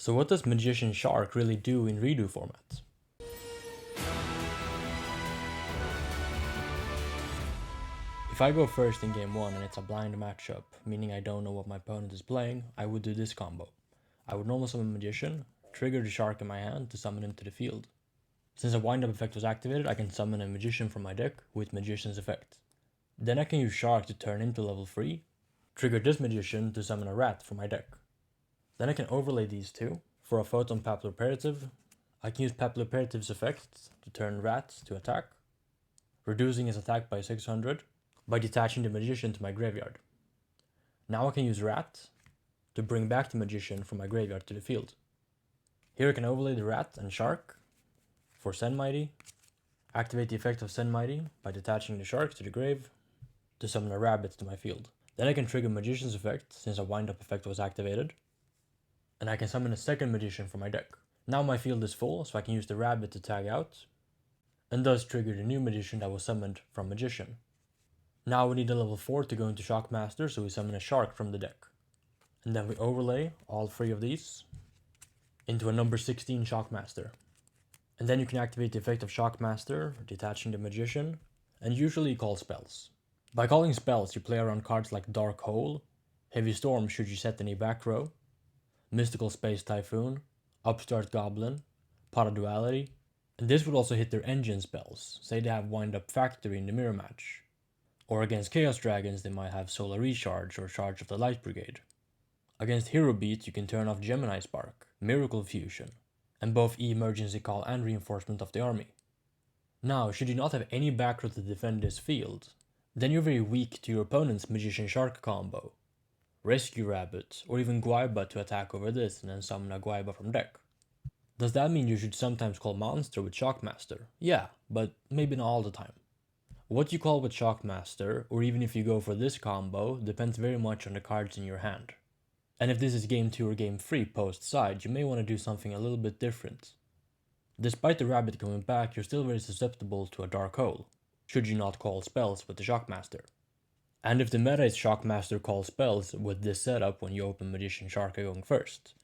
So what does Magician Shark really do in REDU format? If I go first in game 1 and it's a blind matchup, meaning I don't know what my opponent is playing, I would do this combo. I would normal summon Magician, trigger the Shark in my hand to summon him to the field. Since a wind-up effect was activated, I can summon a Magician from my deck with Magician's effect. Then I can use Shark to turn into level 3, trigger this Magician to summon a Rat from my deck. Then I can overlay these two. For a Photon Papilloperative, I can use Papillooperative's effect to turn Rat to attack, reducing his attack by 600 by detaching the Magician to my graveyard. Now I can use Rat to bring back the Magician from my graveyard to the field. Here I can overlay the Rat and Shark for Send Mighty, activate the effect of Send Mighty by detaching the Shark to the grave to summon a Rabbit to my field. Then I can trigger Magician's effect since a wind-up effect was activated, and I can summon a second Magician from my deck. Now my field is full, so I can use the Rabbit to tag out, and thus trigger the new Magician that was summoned from Magician. Now we need a level 4 to go into Shockmaster, so we summon a Shark from the deck. And then we overlay all 3 of these into a number 16 Shockmaster. And then you can activate the effect of Shockmaster, detaching the Magician, and usually call spells. By calling spells, you play around cards like Dark Hole, Heavy Storm should you set any back row, Mystical Space Typhoon, Upstart Goblin, Paraduality, and this would also hit their engine spells, say they have Wind Up Factory in the mirror match. Or against Chaos Dragons they might have Solar Recharge or Charge of the Light Brigade. Against Hero Beat you can turn off Gemini Spark, Miracle Fusion, and both Emergency Call and Reinforcement of the Army. Now, should you not have any back row to defend this field, then you're very weak to your opponent's Magician Shark combo, Rescue Rabbit, or even Guaiba to attack over this and then summon a Guaiba from deck. Does that mean you should sometimes call Monster with Shockmaster? Yeah, but maybe not all the time. What you call with Shockmaster, or even if you go for this combo, depends very much on the cards in your hand. And if this is game 2 or game 3 post-side, you may want to do something a little bit different. Despite the Rabbit coming back, you're still very susceptible to a Dark Hole, should you not call spells with the Shockmaster. And if the meta is Shockmaster call spells with this setup when you open Magician Shark going first,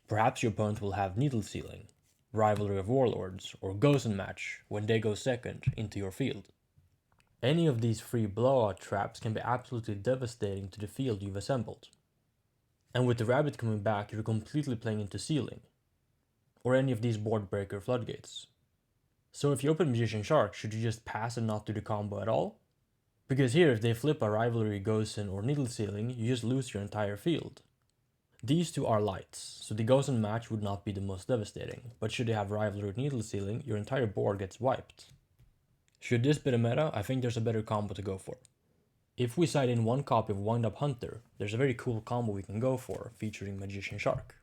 perhaps your opponent will have Needle Sealing, Rivalry of Warlords, or Gozen match when they go second into your field. Any of these 3 blowout traps can be absolutely devastating to the field you've assembled. And with the Rabbit coming back, you're completely playing into Sealing, or any of these boardbreaker floodgates. So if you open Magician Shark, should you just pass and not do the combo at all? Because here, if they flip a Rivalry, Gozen, or Needle Sealing, you just lose your entire field. These 2 are lights, so the Gozen match would not be the most devastating, but should they have Rivalry or Needle Sealing, your entire board gets wiped. Should this be the meta, I think there's a better combo to go for. If we side in 1 copy of Wind Up Hunter, there's a very cool combo we can go for, featuring Magician Shark.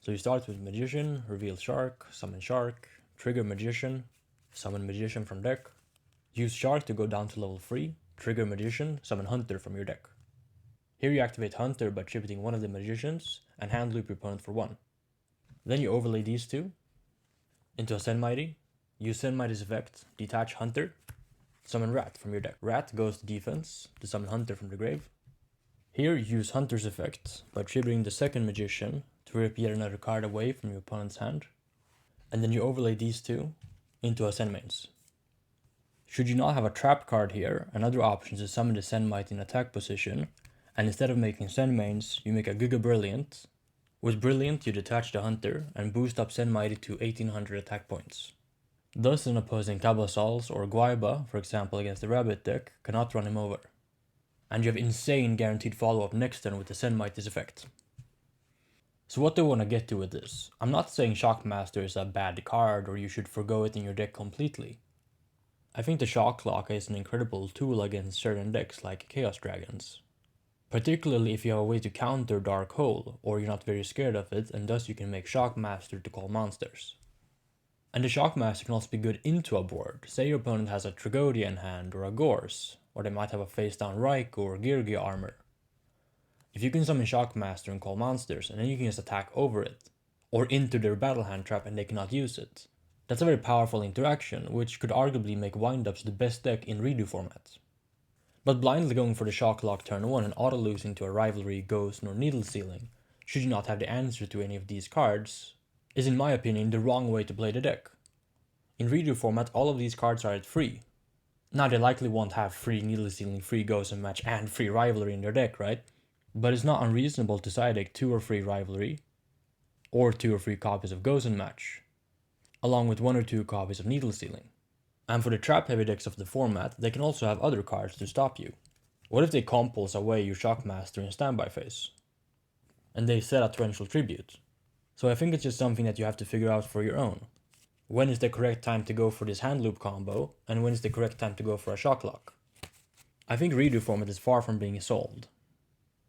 So you start with Magician, reveal Shark, summon Shark, trigger Magician, summon Magician from deck, use Shark to go down to level 3, trigger Magician, summon Hunter from your deck. Here you activate Hunter by tributing one of the Magicians, and handloop your opponent for 1. Then you overlay these 2 into a Send Mighty, use Send Mighty's effect, detach Hunter, summon Rat from your deck. Rat goes to defense to summon Hunter from the grave. Here you use Hunter's effect by triggering the second Magician to rip yet another card away from your opponent's hand, and then you overlay these 2 into a Send Mains. Should you not have a trap card here, another option is to summon the Send Might in attack position, and instead of making Send Mains, you make a Giga Brilliant. With Brilliant, you detach the Hunter and boost up Send Mighty to 1800 attack points. Thus, an opposing Cabasols or Guaiba, for example against the Rabbit deck, cannot run him over. And you have insane guaranteed follow-up next turn with the Send Mighty's effect. So what do I want to get to with this? I'm not saying Shockmaster is a bad card or you should forgo it in your deck completely. I think the Shock Lock is an incredible tool against certain decks like Chaos Dragons. Particularly if you have a way to counter Dark Hole, or you're not very scared of it, and thus you can make Shockmaster to call monsters. And the Shockmaster can also be good into a board. Say your opponent has a Tragodia in hand, or a Gorse, or they might have a face down Raikou or Geargia armor. If you can summon Shockmaster and call monsters, and then you can just attack over it, or into their battle hand trap and they cannot use it, that's a very powerful interaction, which could arguably make windups the best deck in REDU format. But blindly going for the Shock Lock turn 1 and auto-losing to a Rivalry, Gozen, or Needle Sealing should you not have the answer to any of these cards, is in my opinion the wrong way to play the deck. In REDU format, all of these cards are at free. Now they likely won't have free needle stealing, free Gozen match, and free rivalry in their deck, right? But it's not unreasonable to side deck 2 or 3 rivalry, or 2 or 3 copies of Gozen match, along with 1 or 2 copies of needle stealing. And for the trap heavy decks of the format, they can also have other cards to stop you. What if they compulse away your Shockmaster in standby phase? And they set a torrential tribute. So I think it's just something that you have to figure out for your own. When is the correct time to go for this handloop combo, and when is the correct time to go for a shock lock? I think REDU format is far from being solved.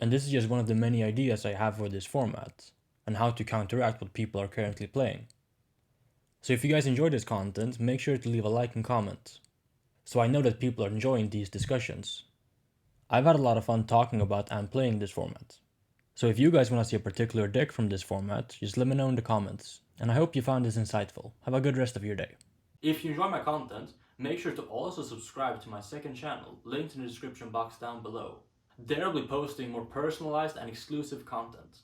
And this is just one of the many ideas I have for this format, and how to counteract what people are currently playing. So if you guys enjoy this content, make sure to leave a like and comment, so I know that people are enjoying these discussions. I've had a lot of fun talking about and playing this format. So if you guys want to see a particular deck from this format, just let me know in the comments, and I hope you found this insightful. Have a good rest of your day. If you enjoy my content, make sure to also subscribe to my second channel, linked in the description box down below. There I'll be posting more personalized and exclusive content.